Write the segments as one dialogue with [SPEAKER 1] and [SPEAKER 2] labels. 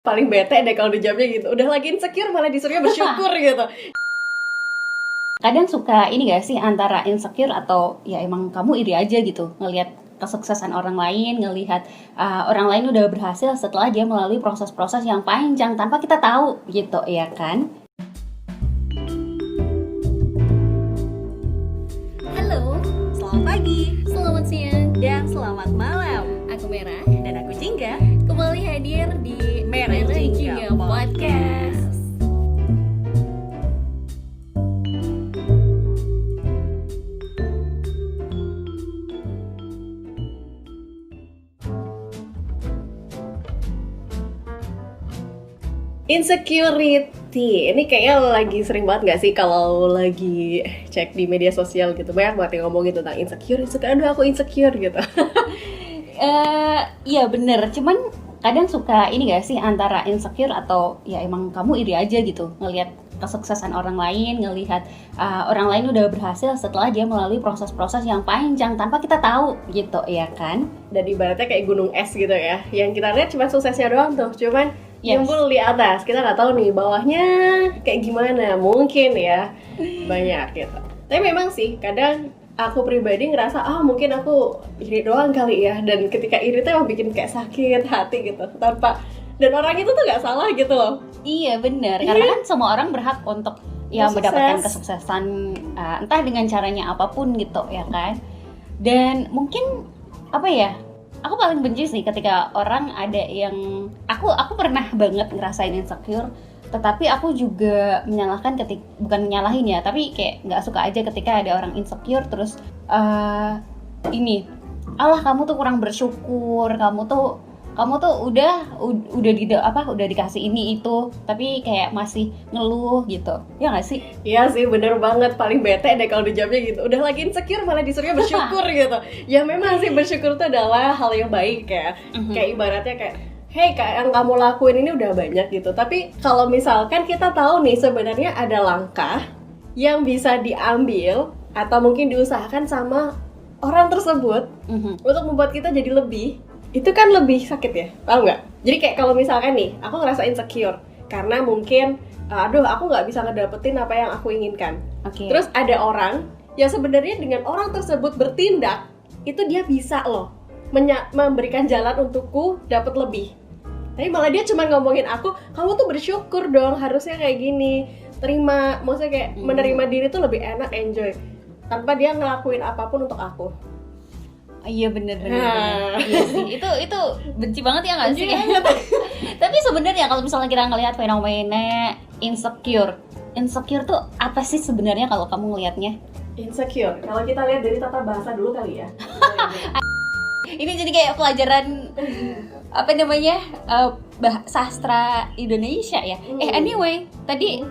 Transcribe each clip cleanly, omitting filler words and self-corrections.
[SPEAKER 1] Paling bete deh kalau dijawabnya gitu. Udah lagi insecure malah disuruhnya bersyukur gitu.
[SPEAKER 2] Kadang suka ini gak sih antara insecure atau ya emang kamu iri aja gitu ngelihat kesuksesan orang lain, ngelihat orang lain udah berhasil setelah dia melalui proses-proses yang panjang tanpa kita tahu gitu, ya kan?
[SPEAKER 3] Halo, selamat pagi, selamat siang, dan selamat malam. Aku Merah
[SPEAKER 1] Dan aku Jingga.
[SPEAKER 3] kembali hadir di Merah Jingga Podcast.
[SPEAKER 1] Insecurity. Ini kayaknya lagi sering banget gak sih kalau lagi cek di media sosial gitu. Banyak banget yang ngomongin tentang insecure. Aduh aku insecure gitu.
[SPEAKER 2] Iya bener, cuman kadang suka ini gak sih antara insecure atau ya emang kamu iri aja gitu ngelihat kesuksesan orang lain, ngelihat orang lain udah berhasil setelah dia melalui proses-proses yang panjang tanpa kita tahu gitu, ya kan?
[SPEAKER 1] Dan ibaratnya kayak gunung es gitu ya. Yang kita lihat cuma suksesnya doang tuh. Cuman nyembul di atas. Kita nggak tahu nih bawahnya kayak gimana. Mungkin ya banyak gitu. Tapi memang sih kadang aku pribadi ngerasa mungkin aku iri doang kali ya. Dan ketika iri tuh emang bikin kayak sakit hati gitu. Dan orang itu tuh nggak salah gitu loh.
[SPEAKER 2] Iya benar, karena kan semua orang berhak untuk ya
[SPEAKER 1] Sukses.
[SPEAKER 2] mendapatkan kesuksesan entah dengan caranya apapun gitu, ya kan. Dan mungkin apa ya, aku paling benci sih ketika orang ada yang aku pernah banget ngerasain insecure, tetapi aku juga menyalahkan bukan menyalahin ya, tapi kayak nggak suka aja ketika ada orang insecure terus ini, alah kamu tuh kurang bersyukur, kamu tuh udah dikasih ini itu tapi kayak masih ngeluh gitu, ya nggak sih?
[SPEAKER 1] Iya sih, bener banget. Paling bete deh kalau dijawabnya gitu. Udah lagi insecure malah disuruhnya bersyukur gitu. Ya memang sih bersyukur itu adalah hal yang baik ya. Kayak ibaratnya kayak, hey, kayak yang kamu lakuin ini udah banyak gitu. Tapi kalau misalkan kita tahu nih sebenarnya ada langkah yang bisa diambil atau mungkin diusahakan sama orang tersebut untuk membuat kita jadi lebih, itu kan lebih sakit ya, paham nggak? Jadi kayak kalau misalkan nih, aku ngerasa insecure karena mungkin, aduh aku nggak bisa ngedapetin apa yang aku inginkan.
[SPEAKER 2] Oke.
[SPEAKER 1] Terus ada orang yang sebenarnya dengan orang tersebut bertindak, itu dia bisa loh memberikan jalan untukku dapat lebih. Tapi malah dia cuma ngomongin aku, kamu tuh bersyukur dong, harusnya kayak gini, terima, maksudnya kayak menerima diri tuh lebih enak, enjoy, tanpa dia ngelakuin apapun untuk aku.
[SPEAKER 2] Iya bener. Iya sih, itu benci banget ya nggak sih? Tapi sebenarnya kalau misalnya kita ngelihat fenomena insecure tuh apa sih sebenarnya kalau kamu ngelihatnya?
[SPEAKER 1] Insecure, kalau kita lihat dari tata bahasa dulu kali ya.
[SPEAKER 2] Ini jadi kayak pelajaran apa namanya sastra Indonesia ya. Anyway, tadi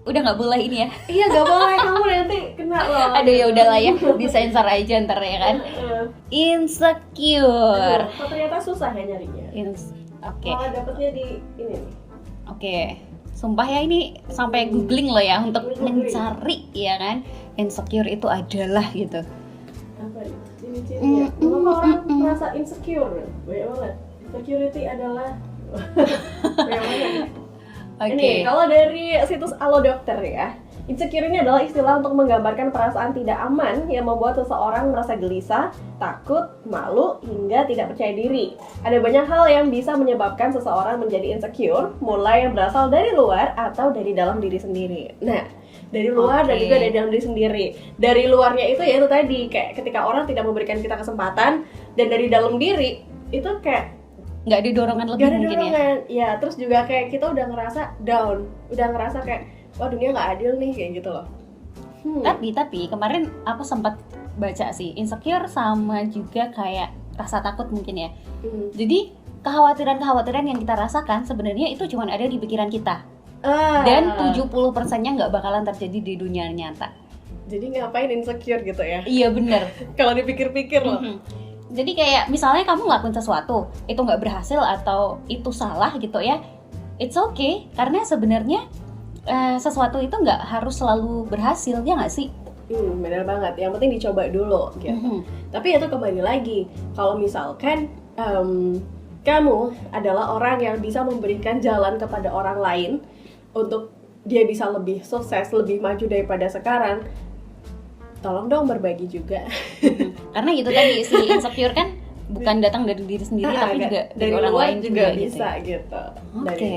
[SPEAKER 2] udah nggak boleh ini ya?
[SPEAKER 1] Iya nggak boleh, kamu nanti kena loh.
[SPEAKER 2] Aduh ya udahlah ya, disensor aja ntar ya kan. Insecure.
[SPEAKER 1] Aduh, ternyata susah ya nyarinya.
[SPEAKER 2] Oke.
[SPEAKER 1] Malah dapetnya di ini nih.
[SPEAKER 2] Oke. Sumpah ya ini sampai googling loh ya untuk
[SPEAKER 1] Googling.
[SPEAKER 2] mencari ya kan. Insecure itu adalah gitu.
[SPEAKER 1] Apa nih? Ciri-cirinya. Kenapa orang merasa insecure? Banyak banget. Insecurity adalah banyak banget.
[SPEAKER 2] Oke.
[SPEAKER 1] Ini kalau dari situs Alo Dokter ya, insecure ini adalah istilah untuk menggambarkan perasaan tidak aman yang membuat seseorang merasa gelisah, takut, malu, hingga tidak percaya diri. Ada banyak hal yang bisa menyebabkan seseorang menjadi insecure, mulai yang berasal dari luar atau dari dalam diri sendiri. Nah, dari luar dan juga dari dalam diri sendiri. Dari luarnya itu ya itu tadi, kayak ketika orang tidak memberikan kita kesempatan, dan dari dalam diri itu kayak
[SPEAKER 2] Nggak ada dorongan lebih
[SPEAKER 1] gak ada
[SPEAKER 2] mungkin ya.
[SPEAKER 1] dorongan. Ya, terus juga kayak kita udah ngerasa down, udah ngerasa kayak wah dunia nggak adil nih, kayak gitu loh.
[SPEAKER 2] Tapi kemarin aku sempat baca sih, insecure sama juga kayak rasa takut mungkin ya. Jadi kekhawatiran yang kita rasakan sebenarnya itu cuma ada di pikiran kita. Dan 70%-nya nggak bakalan terjadi di dunia nyata.
[SPEAKER 1] Jadi ngapain insecure gitu ya?
[SPEAKER 2] Iya bener.
[SPEAKER 1] Kalau dipikir-pikir loh.
[SPEAKER 2] Jadi kayak misalnya kamu ngelakuin sesuatu, itu nggak berhasil atau itu salah gitu ya, it's okay, karena sebenarnya sesuatu itu nggak harus selalu berhasil, ya nggak sih?
[SPEAKER 1] Benar banget, yang penting dicoba dulu gitu. Tapi itu kembali lagi, kalau misalkan kamu adalah orang yang bisa memberikan jalan kepada orang lain untuk dia bisa lebih sukses, lebih maju daripada sekarang, tolong dong berbagi juga.
[SPEAKER 2] Karena gitu tadi, si insecure kan bukan datang dari diri sendiri tapi juga dari orang
[SPEAKER 1] luar
[SPEAKER 2] lain
[SPEAKER 1] juga
[SPEAKER 2] gitu
[SPEAKER 1] bisa
[SPEAKER 2] ya.
[SPEAKER 1] gitu.
[SPEAKER 2] Oke.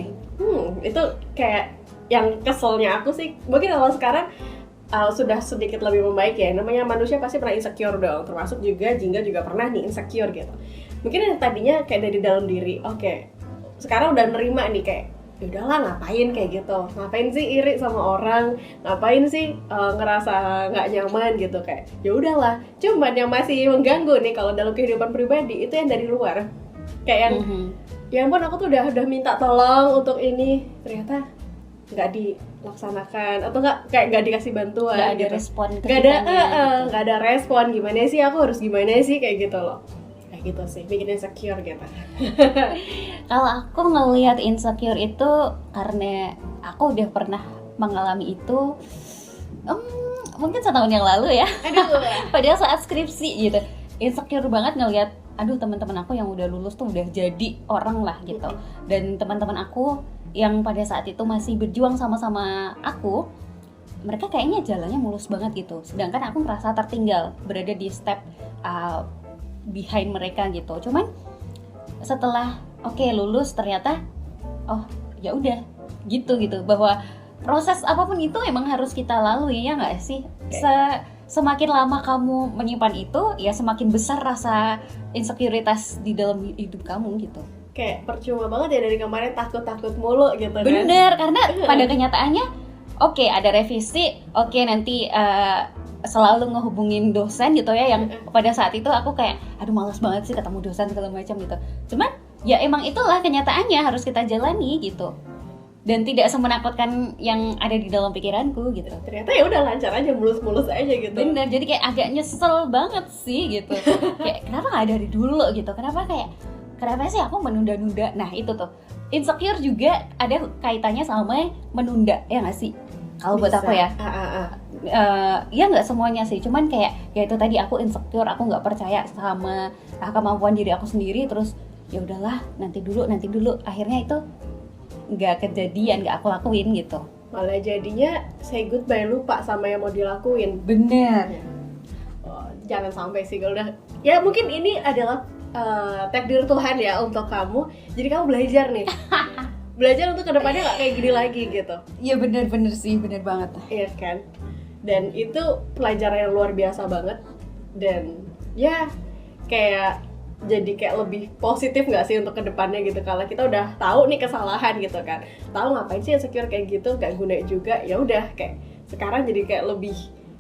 [SPEAKER 1] Itu kayak yang keselnya aku sih, mungkin kalau sekarang sudah sedikit lebih membaik ya. Namanya manusia pasti pernah insecure dong, termasuk juga Jingga juga pernah nih insecure gitu. Mungkin yang tadinya kayak dari dalam diri, oke, sekarang udah nerima nih kayak ya udahlah, ngapain kayak gitu, ngapain sih iri sama orang, ngapain sih ngerasa nggak nyaman gitu, kayak ya udahlah. Cuman yang masih mengganggu nih kalau dalam kehidupan pribadi itu yang dari luar, kayak yang ya ampun, aku tuh udah minta tolong untuk ini, ternyata nggak dilaksanakan atau nggak dikasih bantuan,
[SPEAKER 2] Nggak ada
[SPEAKER 1] gitu.
[SPEAKER 2] respon ke
[SPEAKER 1] Nggak ada
[SPEAKER 2] kitanya,
[SPEAKER 1] nggak ada respon, gimana sih, aku harus gimana sih, kayak gitu loh, kayak gitu sih, bikin insecure gitu.
[SPEAKER 2] Kalau aku ngelihat insecure itu karena aku udah pernah mengalami itu mungkin 1 tahun yang lalu ya.
[SPEAKER 1] Aduh.
[SPEAKER 2] Pada saat skripsi gitu, insecure banget ngelihat, aduh teman-teman aku yang udah lulus tuh udah jadi orang lah gitu, dan teman-teman aku yang pada saat itu masih berjuang sama-sama aku, mereka kayaknya jalannya mulus banget gitu, sedangkan aku merasa tertinggal, berada di step behind mereka gitu. Cuman setelah lulus ternyata ya udah gitu bahwa proses apapun itu emang harus kita lalui, ya nggak sih? Semakin lama kamu menyimpan itu, ya semakin besar rasa insekuritas di dalam hidup kamu gitu.
[SPEAKER 1] Kayak percuma banget ya dari kemarin takut-takut mulu gitu kan.
[SPEAKER 2] Bener, karena pada kenyataannya ada revisi, nanti selalu ngehubungin dosen gitu ya, yang pada saat itu aku kayak aduh malas banget sih ketemu dosen segala macam gitu. Cuman ya emang itulah kenyataannya, harus kita jalani gitu. Dan tidak semenakutkan yang ada di dalam pikiranku gitu.
[SPEAKER 1] Ternyata ya udah lancar aja, mulus-mulus aja gitu.
[SPEAKER 2] Bener, jadi kayak agak nyesel banget sih gitu. Kayak kenapa nggak dari dulu gitu? Kenapa sih aku menunda-nunda? Nah itu tuh, insecure juga ada kaitannya sama menunda, ya nggak sih? Kalau buat aku ya, ya nggak semuanya sih. Cuman kayak ya itu tadi, aku insecure, aku nggak percaya sama kemampuan diri aku sendiri. Terus ya udahlah, nanti dulu. Akhirnya itu nggak kejadian, nggak aku lakuin gitu.
[SPEAKER 1] Malah jadinya say goodbye, lupa sama yang mau dilakuin.
[SPEAKER 2] Bener.
[SPEAKER 1] Jangan sampai sih kalau udah. Ya mungkin ini adalah takdir Tuhan ya untuk kamu. Jadi kamu belajar nih. Belajar untuk kedepannya nggak kayak gini lagi gitu.
[SPEAKER 2] Iya bener sih, bener banget.
[SPEAKER 1] Iya kan. Dan itu pelajaran yang luar biasa banget. Dan ya kayak jadi kayak lebih positif nggak sih untuk kedepannya gitu, kalau kita udah tahu nih kesalahan gitu kan, tahu ngapain sih insecure kayak gitu, nggak guna juga, ya udah kayak sekarang jadi kayak lebih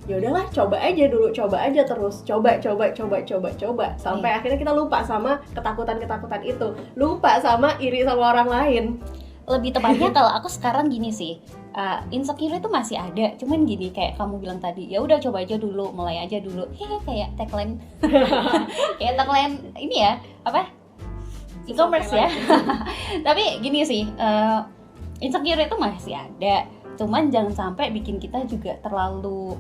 [SPEAKER 1] ya udahlah, coba aja terus coba sampai akhirnya kita lupa sama ketakutan itu, lupa sama iri sama orang lain.
[SPEAKER 2] Lebih tepatnya kalau aku sekarang gini sih, insecure itu masih ada, cuman gini kayak kamu bilang tadi, ya udah coba aja dulu, mulai aja dulu. Kayak tagline kayak tagline ini ya, apa, e-commerce ya. Tapi gini sih, insecure itu masih ada, cuman jangan sampai bikin kita juga terlalu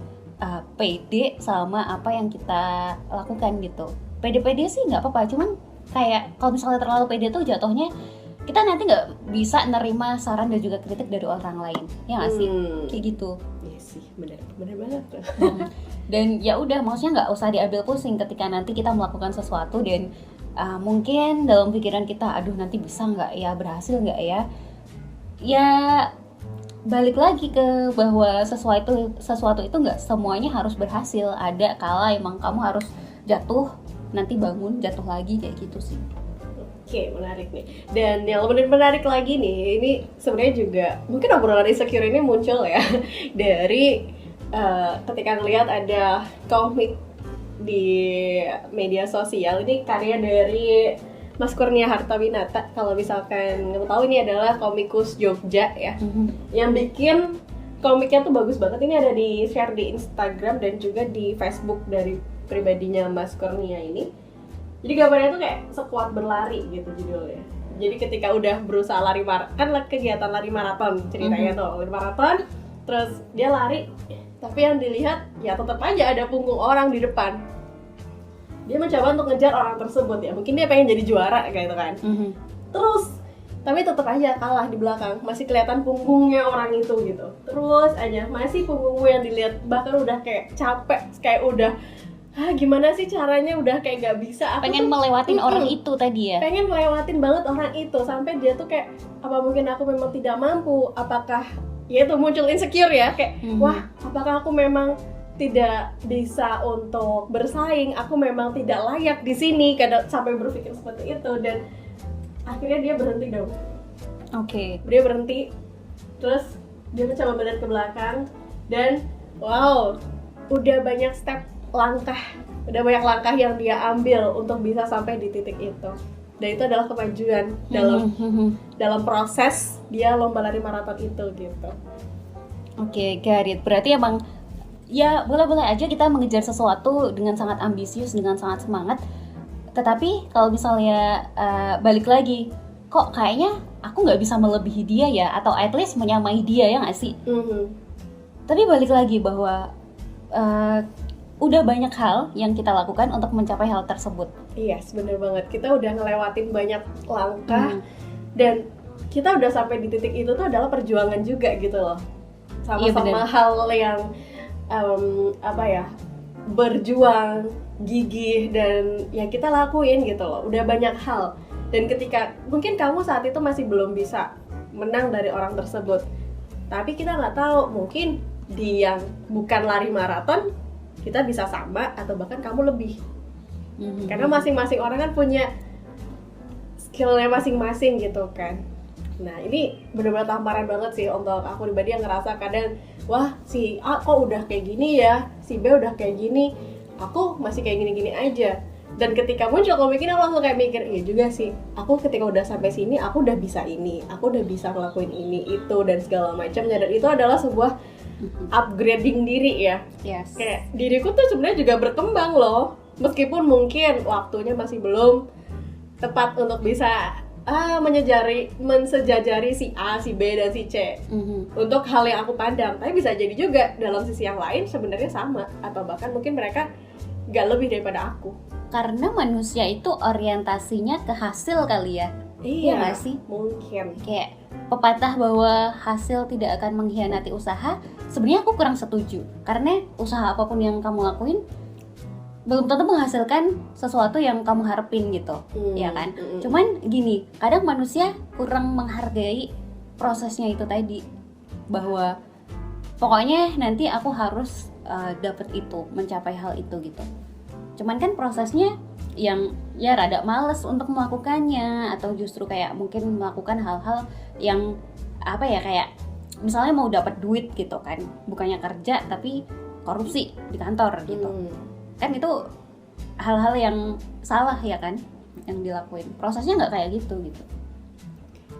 [SPEAKER 2] pede sama apa yang kita lakukan gitu. Pede-pede sih nggak apa-apa, cuman kayak kalau misalnya terlalu pede tuh jatuhnya kita nanti nggak bisa nerima saran dan juga kritik dari orang lain, ya nggak sih? Kayak gitu.
[SPEAKER 1] Iya sih, benar banget tuh.
[SPEAKER 2] Dan ya udah, maksudnya nggak usah diambil pusing ketika nanti kita melakukan sesuatu dan mungkin dalam pikiran kita, aduh nanti bisa nggak ya, berhasil nggak ya? Ya balik lagi ke bahwa sesuatu itu nggak semuanya harus berhasil. Ada kala emang kamu harus jatuh, nanti bangun, jatuh lagi, kayak gitu sih.
[SPEAKER 1] Oke, menarik nih. Dan yang lebih menarik lagi nih, ini sebenarnya juga mungkin obrolan insecure ini muncul ya dari ketika ngelihat ada komik di media sosial. Ini karya dari Mas Kurnia Hartawinata. Kalau misalkan kamu tahu, ini adalah komikus Jogja ya, yang bikin komiknya tuh bagus banget. Ini ada di share di Instagram dan juga di Facebook dari pribadinya Mas Kurnia ini. Jadi gambarnya tuh kayak sekuat berlari gitu judulnya. Jadi ketika udah berusaha lari kan kegiatan lari maraton ceritanya tuh, lari maraton, terus dia lari, tapi yang dilihat ya tetap aja ada punggung orang di depan. dia mencoba untuk ngejar orang tersebut ya, mungkin dia pengen jadi juara kayak gitu kan. Terus tapi tetap aja kalah di belakang, masih kelihatan punggungnya orang itu gitu. Terus aja masih punggungmu yang dilihat, bahkan udah kayak capek, kayak udah gimana sih caranya, udah kayak gak bisa. Aku
[SPEAKER 2] pengen melewatin orang itu tadi ya.
[SPEAKER 1] Pengen melewatin banget orang itu, sampai dia tuh kayak apa mungkin aku memang tidak mampu, apakah ya itu muncul insecure ya, kayak wah apakah aku memang tidak bisa untuk bersaing, aku memang tidak layak di sini, kadang sampai berpikir seperti itu. Dan akhirnya dia berhenti dong. Dia berhenti, terus dia mencoba melihat ke belakang, dan wow, udah banyak langkah yang dia ambil untuk bisa sampai di titik itu. Dan itu adalah kemajuan dalam proses dia lomba lari maraton itu gitu.
[SPEAKER 2] Got it. Berarti emang ya boleh-boleh aja kita mengejar sesuatu dengan sangat ambisius, dengan sangat semangat. Tetapi kalau misalnya balik lagi, kok kayaknya aku nggak bisa melebihi dia ya, atau at least menyamai dia ya nggak sih? Tapi balik lagi bahwa udah banyak hal yang kita lakukan untuk mencapai hal tersebut.
[SPEAKER 1] Iya, bener banget. Kita udah ngelewatin banyak langkah, dan kita udah sampai di titik itu tuh adalah perjuangan juga gitu loh. Sama-sama hal yang berjuang, gigih, dan ya kita lakuin gitu loh. Udah banyak hal. Dan ketika mungkin kamu saat itu masih belum bisa menang dari orang tersebut, tapi kita nggak tahu, mungkin di yang bukan lari maraton kita bisa sama atau bahkan kamu lebih. Karena masing-masing orang kan punya skillnya masing-masing gitu kan. Nah ini benar-benar tamparan banget sih untuk aku pribadi yang ngerasa kadang, wah si A kok udah kayak gini ya, si B udah kayak gini, aku masih kayak gini-gini aja. Dan ketika muncul pemikiran, aku langsung kayak mikir, iya juga sih, aku ketika udah sampai sini, aku udah bisa ini, aku udah bisa ngelakuin ini, itu, dan segala macamnya. Dan itu adalah sebuah upgrading diri ya. Kayak diriku tuh sebenarnya juga berkembang loh, meskipun mungkin waktunya masih belum tepat untuk bisa mensejajari si A, si B, dan si C untuk hal yang aku pandang. Tapi bisa jadi juga dalam sisi yang lain sebenarnya sama, atau bahkan mungkin mereka gak lebih daripada aku.
[SPEAKER 2] Karena manusia itu orientasinya ke hasil kali ya.
[SPEAKER 1] Iya
[SPEAKER 2] gak sih?
[SPEAKER 1] Mungkin.
[SPEAKER 2] Kayak pepatah bahwa hasil tidak akan mengkhianati usaha, sebenarnya aku kurang setuju. Karena usaha apapun yang kamu lakuin belum tentu menghasilkan sesuatu yang kamu harapin gitu, ya kan? Cuman gini, kadang manusia kurang menghargai prosesnya itu tadi, bahwa pokoknya nanti aku harus dapet itu, mencapai hal itu gitu. Cuman kan prosesnya yang ya rada males untuk melakukannya, atau justru kayak mungkin melakukan hal-hal yang kayak misalnya mau dapat duit gitu kan, bukannya kerja tapi korupsi di kantor gitu. Kan itu hal-hal yang salah ya kan yang dilakuin. Prosesnya nggak kayak gitu.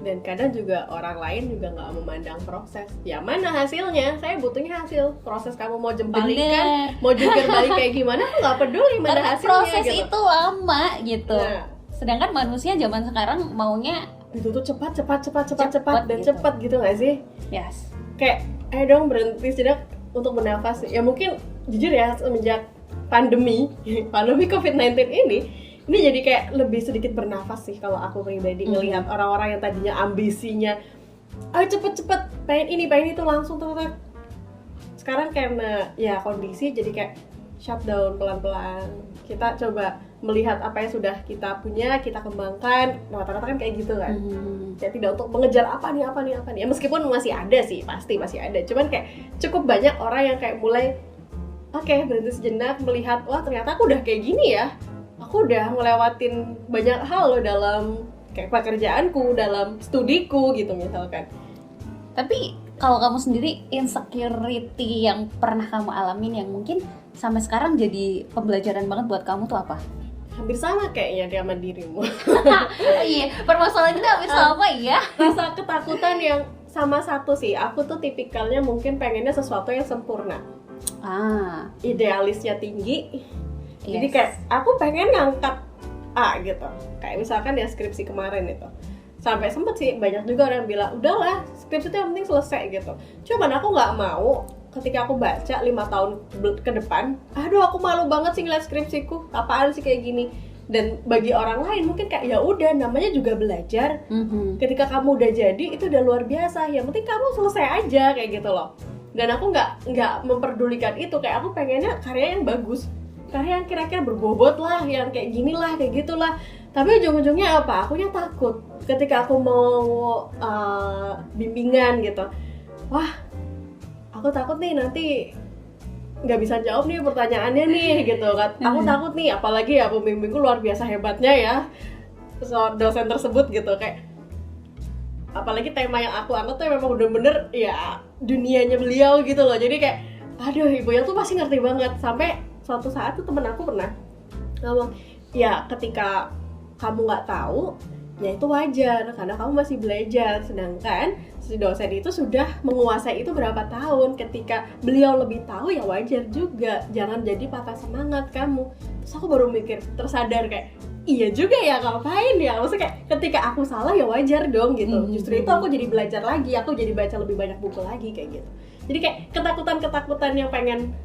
[SPEAKER 1] Dan kadang juga orang lain juga nggak memandang proses. Ya mana hasilnya? Saya butuhnya hasil. Proses kamu mau jembalikan, mau jungkir balik kayak gimana, aku nggak peduli mana
[SPEAKER 2] karena
[SPEAKER 1] hasilnya.
[SPEAKER 2] Proses
[SPEAKER 1] gitu.
[SPEAKER 2] itu lama gitu.
[SPEAKER 1] Nah,
[SPEAKER 2] sedangkan manusia zaman sekarang maunya
[SPEAKER 1] itu tuh cepat dan
[SPEAKER 2] gitu.
[SPEAKER 1] cepat gitu nggak sih?
[SPEAKER 2] Yes.
[SPEAKER 1] Kayak ayo dong berhenti sejenak untuk bernafas. Ya mungkin jujur ya, semenjak pandemi COVID-19 ini jadi kayak lebih sedikit bernafas sih kalau aku pribadi ngelihat orang-orang yang tadinya ambisinya cepet-cepet pengen ini pengen itu langsung terus. Sekarang karena ya kondisi jadi kayak shutdown pelan-pelan. Kita coba melihat apa yang sudah kita punya, kita kembangkan. Nah, rata-rata kan kayak gitu kan. Ya tidak untuk mengejar apa nih. Ya meskipun masih ada sih, pasti masih ada. Cuman kayak cukup banyak orang yang kayak mulai berhenti sejenak melihat, wah ternyata aku udah kayak gini ya. Aku udah ngelewatin banyak hal loh dalam kayak pekerjaanku, dalam studiku gitu misalkan.
[SPEAKER 2] Tapi kalau kamu sendiri, insecurity yang pernah kamu alamin yang mungkin sampai sekarang jadi pembelajaran banget buat kamu tuh apa?
[SPEAKER 1] Hampir sama kayaknya sama dirimu.
[SPEAKER 2] Iya, permasalahan kita hampir sama ya.
[SPEAKER 1] Rasa ketakutan yang sama satu sih. Aku tuh tipikalnya mungkin pengennya sesuatu yang sempurna. Idealisnya tinggi. Yes. Jadi kayak aku pengen ngangkat A gitu. Kayak misalkan ya skripsi kemarin itu. Sampai sempet sih banyak juga orang bilang, udahlah skripsi itu yang penting selesai gitu. Cuman aku nggak mau ketika aku baca 5 tahun ke depan, aduh aku malu banget sih ngeliat skripsiku, apaan sih kayak gini. Dan bagi orang lain mungkin kayak ya udah, namanya juga belajar. Ketika kamu udah jadi itu udah luar biasa, yang penting kamu selesai aja kayak gitu loh. Dan aku nggak memperdulikan itu, kayak aku pengennya karya yang bagus, karya yang kira-kira berbobot lah, yang kayak gini lah, kayak gitulah. Tapi ujung-ujungnya apa? Akunya takut ketika aku mau bimbingan gitu. Wah, aku takut nih nanti nggak bisa jawab nih pertanyaannya nih gitu kan. Aku takut nih, apalagi ya pembimbingku luar biasa hebatnya ya, dosen tersebut gitu, kayak apalagi tema yang aku angkat tuh memang bener-bener ya dunianya beliau gitu loh. Jadi kayak aduh, ibu yang tuh pasti ngerti banget. Sampai suatu saat tuh temen aku pernah ngomong, ya ketika kamu nggak tahu ya itu wajar karena kamu masih belajar, sedangkan si dosen itu sudah menguasai itu berapa tahun. Ketika beliau lebih tahu ya wajar juga, jangan jadi patah semangat kamu. Terus aku baru mikir, tersadar kayak iya juga ya, ngapain ya, maksudnya kayak ketika aku salah ya wajar dong gitu. Justru itu aku jadi belajar lagi, aku jadi baca lebih banyak buku lagi kayak gitu. Jadi kayak ketakutan yang pengen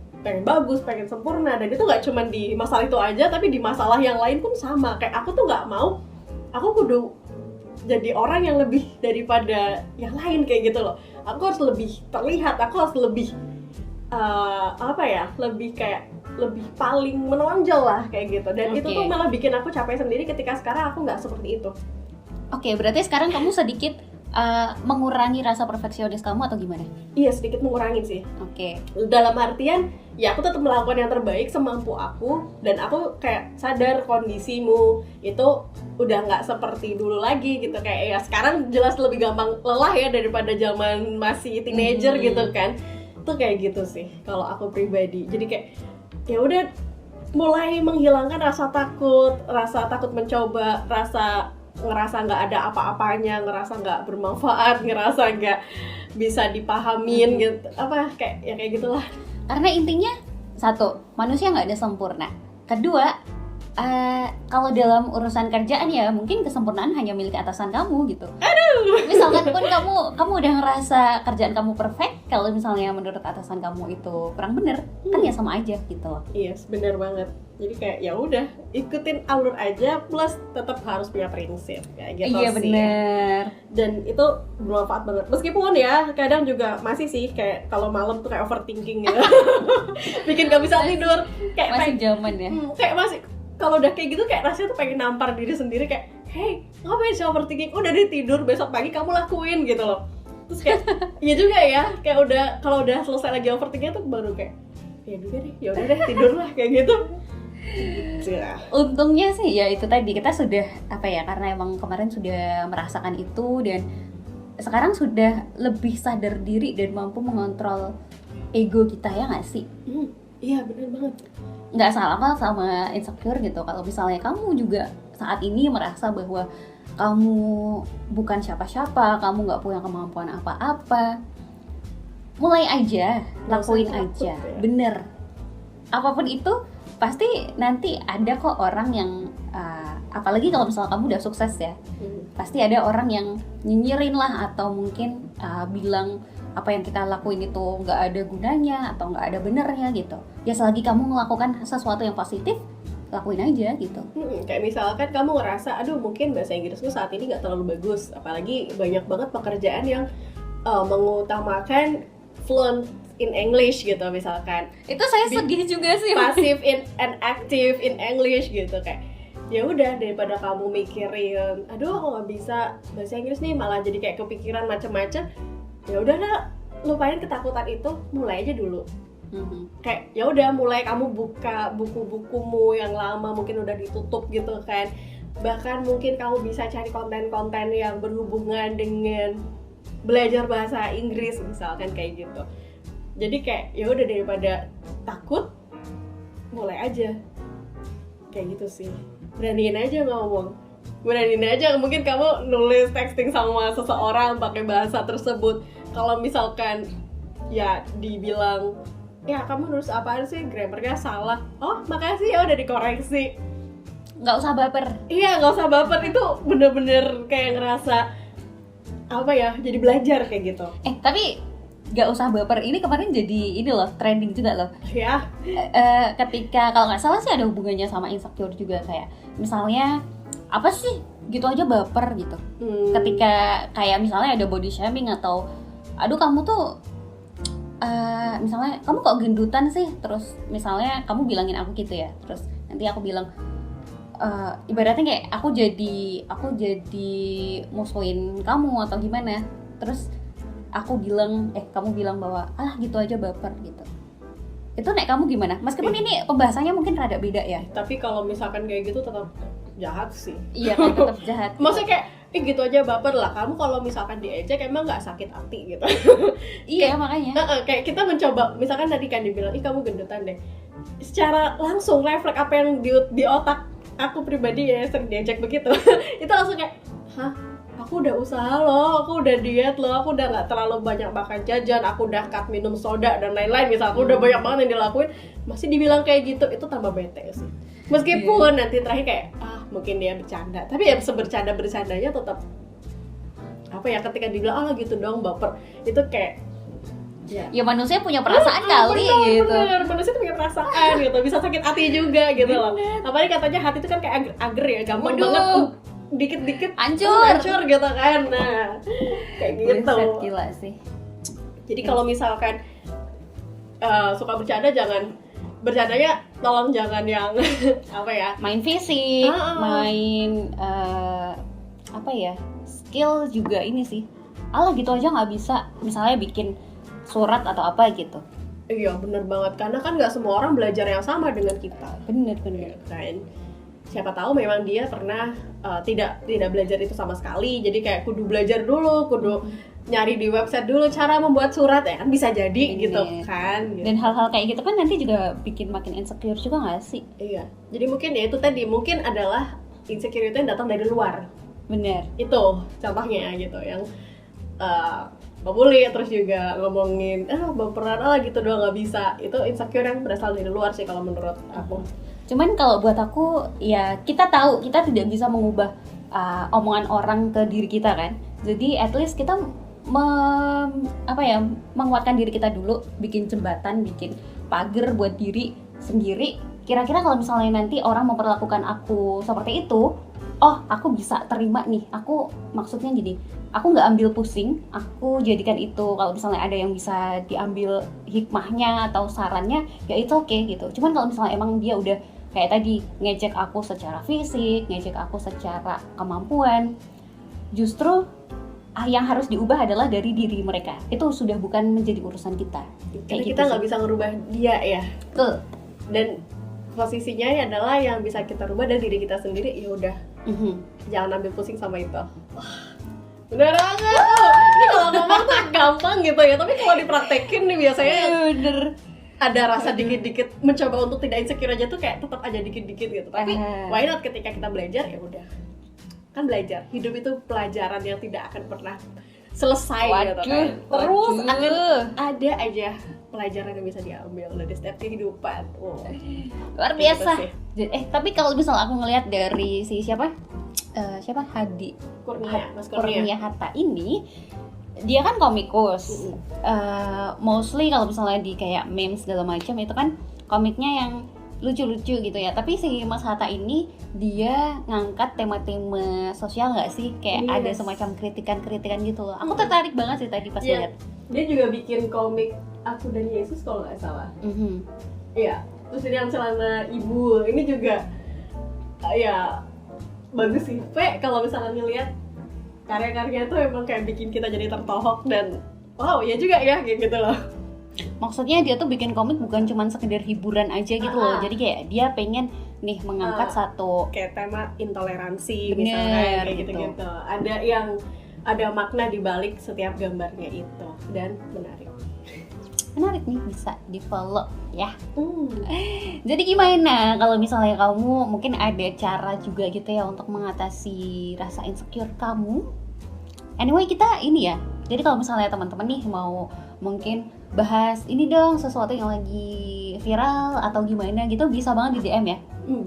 [SPEAKER 1] bagus, pengen sempurna, dan itu nggak cuma di masalah itu aja, tapi di masalah yang lain pun sama. Kayak aku tuh nggak mau, aku kudu jadi orang yang lebih daripada yang lain kayak gitu loh. Aku harus lebih terlihat, aku harus lebih lebih paling menonjol lah kayak gitu. Dan itu tuh malah bikin aku capek sendiri ketika sekarang aku nggak seperti itu.
[SPEAKER 2] Oke, berarti sekarang kamu sedikit mengurangi rasa perfeksionis kamu atau gimana?
[SPEAKER 1] Iya, sedikit mengurangi sih.
[SPEAKER 2] Oke.
[SPEAKER 1] Dalam artian ya aku tetap melakukan yang terbaik semampu aku, dan aku kayak sadar kondisimu itu udah nggak seperti dulu lagi gitu. Kayak ya sekarang jelas lebih gampang lelah ya daripada zaman masih teenager gitu kan. Itu kayak gitu sih kalau aku pribadi. Jadi kayak ya udah mulai menghilangkan rasa takut mencoba, ngerasa nggak ada apa-apanya, ngerasa nggak bermanfaat, ngerasa nggak bisa dipahamin gitu, kayak gitulah.
[SPEAKER 2] Karena intinya satu, manusia nggak ada sempurna. Kedua, kalau dalam urusan kerjaan ya mungkin kesempurnaan hanya milik atasan kamu gitu. Aduh. Misalkan pun kamu udah ngerasa kerjaan kamu perfect, kalau misalnya menurut atasan kamu itu kurang bener, kan ya sama aja gitu loh.
[SPEAKER 1] Iya, yes, bener banget. Jadi kayak ya udah ikutin alur aja, plus tetap harus punya prinsip kayak gitu.
[SPEAKER 2] Iya,
[SPEAKER 1] sih.
[SPEAKER 2] Bener.
[SPEAKER 1] Dan itu bermanfaat banget. Meskipun ya kadang juga masih sih kayak kalau malam tuh kayak overthinking gitu. Bikin gak bisa tidur. Kayak
[SPEAKER 2] masih zaman ya.
[SPEAKER 1] Kayak masih kalau udah kayak gitu kayak rasanya tuh pengen nampar diri sendiri kayak, hey, ngapain sih overthinking? Udah deh tidur, besok pagi kamu lakuin gitu loh. Terus kayak iya juga ya, kayak udah kalau udah selesai lagi overthinking tuh baru kayak ya juga deh, ya udah deh tidur lah kayak gitu.
[SPEAKER 2] Untungnya sih ya itu tadi kita sudah karena emang kemarin sudah merasakan itu dan sekarang sudah lebih sadar diri dan mampu mengontrol ego kita, ya nggak sih?
[SPEAKER 1] Iya, benar banget.
[SPEAKER 2] Nggak salah sama insecure gitu. Kalau misalnya kamu juga saat ini merasa bahwa kamu bukan siapa-siapa, kamu nggak punya kemampuan apa-apa, mulai aja, lakuin aja, bener. Apapun itu pasti nanti ada kok orang yang apalagi kalau misalnya kamu udah sukses ya, pasti ada orang yang nyinyirin lah atau mungkin bilang apa yang kita lakuin itu nggak ada gunanya atau nggak ada benernya gitu. Ya selagi kamu melakukan sesuatu yang positif, lakuin aja gitu.
[SPEAKER 1] Kayak misalkan kamu ngerasa, aduh mungkin bahasa Inggrisku saat ini nggak terlalu bagus, apalagi banyak banget pekerjaan yang mengutamakan fluent in English gitu misalkan.
[SPEAKER 2] Itu saya sedih juga sih.
[SPEAKER 1] Passive and active in English gitu, kayak ya udah daripada kamu mikirin, aduh aku nggak bisa bahasa Inggris nih, malah jadi kayak kepikiran macam-macam. Ya udah lah, lupain ketakutan itu, mulai aja dulu. Kayak ya udah mulai kamu buka buku-bukumu yang lama mungkin udah ditutup gitu kan. Bahkan mungkin kamu bisa cari konten-konten yang berhubungan dengan belajar bahasa Inggris misalkan kayak gitu. Jadi kayak ya udah daripada takut, mulai aja. Kayak gitu sih. Beraniin aja ngomong. Beraniin aja, mungkin kamu nulis texting sama seseorang pakai bahasa tersebut. Kalau misalkan ya dibilang, ya kamu nulis apaan sih, grammarnya salah. Oh makasih ya udah dikoreksi.
[SPEAKER 2] Nggak usah baper.
[SPEAKER 1] Iya, nggak usah baper, itu bener-bener kayak ngerasa jadi belajar kayak gitu.
[SPEAKER 2] Tapi gak usah baper. Ini kemarin jadi ini loh, trending juga loh.
[SPEAKER 1] Ya.
[SPEAKER 2] Ketika kalau nggak salah sih ada hubungannya sama insecure juga, kayak misalnya apa sih gitu aja baper gitu. Ketika kayak misalnya ada body shaming atau aduh kamu tuh misalnya kamu kok gendutan sih, terus misalnya kamu bilangin aku gitu ya, terus nanti aku bilang ibaratnya kayak aku jadi musuhin kamu atau gimana, terus aku bilang kamu bilang bahwa alah gitu aja baper gitu. Itu nek kamu gimana? Meskipun ini pembahasannya mungkin rada beda ya.
[SPEAKER 1] Tapi kalau misalkan kayak gitu tetap jahat sih.
[SPEAKER 2] Iya kan, tetap jahat.
[SPEAKER 1] Maksudnya kayak gitu aja baper lah. Kamu kalau misalkan diejek emang nggak sakit hati gitu.
[SPEAKER 2] Iya makanya.
[SPEAKER 1] Kayak kita mencoba, misalkan tadi kan dibilang, kamu gendutan deh. Secara langsung refleks apa yang di otak aku pribadi ya sering diejek begitu. Itu langsung kayak, hah? Aku udah usaha loh, aku udah diet loh, aku udah nggak terlalu banyak makan jajan, aku udah cut minum soda dan lain-lain. Misal aku udah banyak banget yang dilakuin, masih dibilang kayak gitu, itu tambah bete sih. Meskipun nanti terakhir kayak mungkin dia bercanda, tapi ya bercandanya tetap apa ya, ketika dibilang gitu dong baper, itu kayak
[SPEAKER 2] ya manusia punya perasaan kali gitu.
[SPEAKER 1] Bener, manusia tuh punya perasaan gitu, bisa sakit hati juga gitu loh. Apalagi katanya hati itu kan kayak ager ya, gampang banget dikit-dikit hancur gitu kan. Nah kayak gitu.
[SPEAKER 2] Gila sih.
[SPEAKER 1] Jadi kalau misalkan suka bercanda, bercandanya tolong jangan yang apa ya,
[SPEAKER 2] main fisik, main apa ya, skill juga ini sih. Alah gitu aja nggak bisa, misalnya bikin surat atau apa gitu.
[SPEAKER 1] Iya bener banget, karena kan nggak semua orang belajar yang sama dengan kita.
[SPEAKER 2] Bener
[SPEAKER 1] kan. Siapa tahu memang dia pernah tidak belajar itu sama sekali, jadi kayak kudu belajar dulu, kudu nyari di website dulu cara membuat surat ya kan, bisa jadi gitu kan.
[SPEAKER 2] Dan hal-hal kayak gitu kan nanti juga bikin makin insecure juga nggak sih?
[SPEAKER 1] Iya, jadi mungkin ya itu tadi, mungkin adalah insecure itu yang datang dari luar.
[SPEAKER 2] Bener.
[SPEAKER 1] Itu contohnya gitu, yang ngebully terus juga ngomongin baperan gitu doang nggak bisa, itu insecure yang berasal dari luar sih kalau menurut aku.
[SPEAKER 2] Cuman kalau buat aku ya kita tahu kita tidak bisa mengubah omongan orang ke diri kita kan. Jadi at least kita menguatkan diri kita dulu, bikin jembatan, bikin pagar buat diri sendiri. Kira-kira kalau misalnya nanti orang memperlakukan aku seperti itu, aku bisa terima nih. Aku maksudnya gini, aku nggak ambil pusing, aku jadikan itu kalau misalnya ada yang bisa diambil hikmahnya atau sarannya, ya itu oke gitu. Cuman kalau misalnya emang dia udah kayak tadi ngejek aku secara fisik, ngejek aku secara kemampuan, justru yang harus diubah adalah dari diri mereka. Itu sudah bukan menjadi urusan kita.
[SPEAKER 1] Karena kita nggak bisa ngerubah dia ya.
[SPEAKER 2] Betul.
[SPEAKER 1] Dan posisinya adalah yang bisa kita rubah dari diri kita sendiri. Ya udah, jangan ambil pusing sama itu. Bener banget. Ini kalau ngomong tuh gampang gitu ya, tapi kalau dipraktekin nih biasanya
[SPEAKER 2] bener.
[SPEAKER 1] Ada rasa dikit-dikit mencoba untuk tidak insecure aja tuh kayak tetap aja dikit-dikit gitu. Tapi why not ketika kita belajar, ya udah. Kan belajar, hidup itu pelajaran yang tidak akan pernah selesai gitu kan. Terus akan ada aja pelajaran yang bisa diambil dari setiap kehidupan.
[SPEAKER 2] Luar biasa. Tapi kalau misal aku ngelihat dari si siapa Hadi Kurnia Hatta ini, dia kan komikus. Mostly kalau misalnya di kayak memes segala macam itu kan komiknya yang lucu-lucu gitu ya. Tapi si Mas Hatta ini dia ngangkat tema-tema sosial nggak sih? Kayak ada semacam kritikan-kritikan gitu loh. Aku tertarik banget sih tadi pas lihat.
[SPEAKER 1] Dia juga bikin komik Aku dan Yesus kalau nggak salah. Iya. Terus yang celana ibu ini juga ya bagus sih. Kalau misalnya ngeliat karya-karya tuh emang kayak bikin kita jadi tertohok dan wow ya juga ya kayak gitu loh.
[SPEAKER 2] Maksudnya dia tuh bikin komik bukan cuma sekedar hiburan aja gitu loh. Jadi kayak dia pengen nih mengangkat satu
[SPEAKER 1] kayak tema intoleransi misalnya kayak gitu-gitu. Ada yang ada makna di balik setiap gambarnya itu dan menarik
[SPEAKER 2] nih, bisa di follow ya. Jadi gimana kalau misalnya kamu mungkin ada cara juga gitu ya untuk mengatasi rasa insecure kamu? Anyway kita ini ya, jadi kalau misalnya teman-teman nih mau mungkin bahas ini dong sesuatu yang lagi viral atau gimana gitu, bisa banget di DM ya.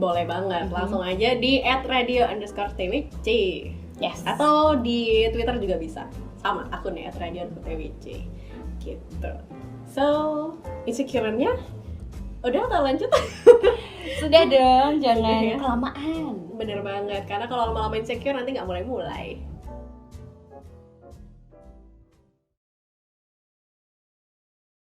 [SPEAKER 1] Boleh banget, langsung aja di @radio_tvc.
[SPEAKER 2] Yes.
[SPEAKER 1] Atau di Twitter juga bisa, sama akunnya @radio_tvc. gitu. So, insecure-nya udah atau lanjut?
[SPEAKER 2] Sudah dong, jangan
[SPEAKER 1] Iya.
[SPEAKER 2] kelamaan.
[SPEAKER 1] Bener banget, karena kalau lama-lama insecure nanti nggak mulai-mulai.